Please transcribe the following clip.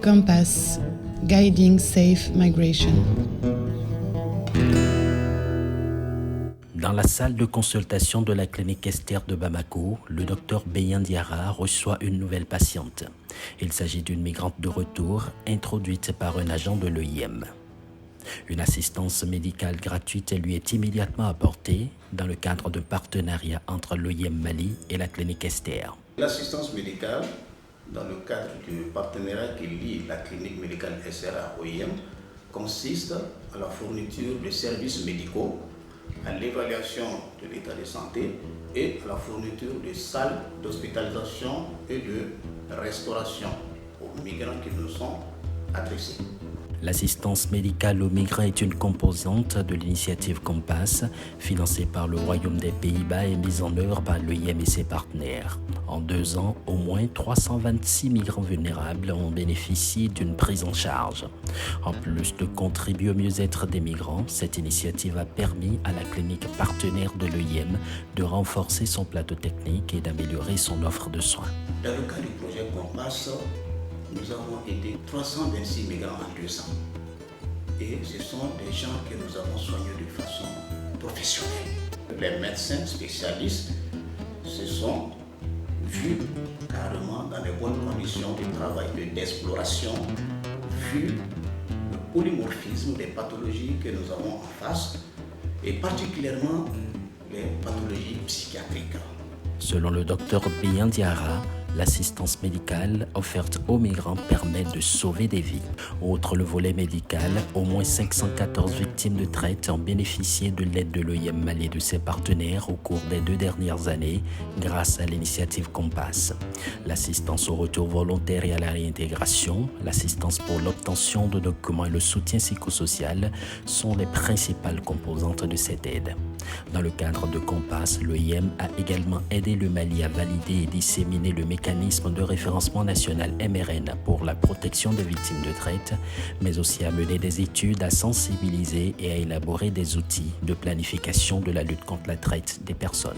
Compass, Guiding Safe Migration. Dans la salle de consultation de la clinique Esther de Bamako, le docteur Beyan Diarra reçoit une nouvelle patiente. Il s'agit d'une migrante de retour introduite par un agent de l'EIM. Une assistance médicale gratuite lui est immédiatement apportée dans le cadre d'un partenariat entre l'EIM Mali et la clinique Esther. L'assistance médicale, dans le cadre du partenariat qui lie la clinique médicale Esther à l'EIM, consiste à la fourniture de services médicaux, à l'évaluation de l'état de santé et à la fourniture de salles d'hospitalisation et de restauration aux migrants qui nous sont adressés. L'assistance médicale aux migrants est une composante de l'initiative Compass, financée par le Royaume des Pays-Bas et mise en œuvre par l'EIM et ses partenaires. En 2 ans, au moins 326 migrants vulnérables ont bénéficié d'une prise en charge. En plus de contribuer au mieux-être des migrants, cette initiative a permis à la clinique partenaire de l'EIM de renforcer son plateau technique et d'améliorer son offre de soins. Dans le cadre du projet Compass, nous avons aidé 326 migrants en 2 ans. Et ce sont des gens que nous avons soignés de façon professionnelle. Les médecins spécialistes se sont vus carrément dans les bonnes conditions de travail, d'exploration, vu le polymorphisme des pathologies que nous avons en face, et particulièrement les pathologies psychiatriques. Selon le docteur Beyan Diarra, l'assistance médicale offerte aux migrants permet de sauver des vies. Outre le volet médical, au moins 514 victimes de traite ont bénéficié de l'aide de l'EIM Mali et de ses partenaires au cours des 2 dernières années grâce à l'initiative Compass. L'assistance au retour volontaire et à la réintégration, l'assistance pour l'obtention de documents et le soutien psychosocial sont les principales composantes de cette aide. Dans le cadre de Compass, l'EIM a également aidé le Mali à valider et disséminer le mécanisme de référencement national MRN pour la protection des victimes de traite, mais aussi à mener des études, à sensibiliser et à élaborer des outils de planification de la lutte contre la traite des personnes.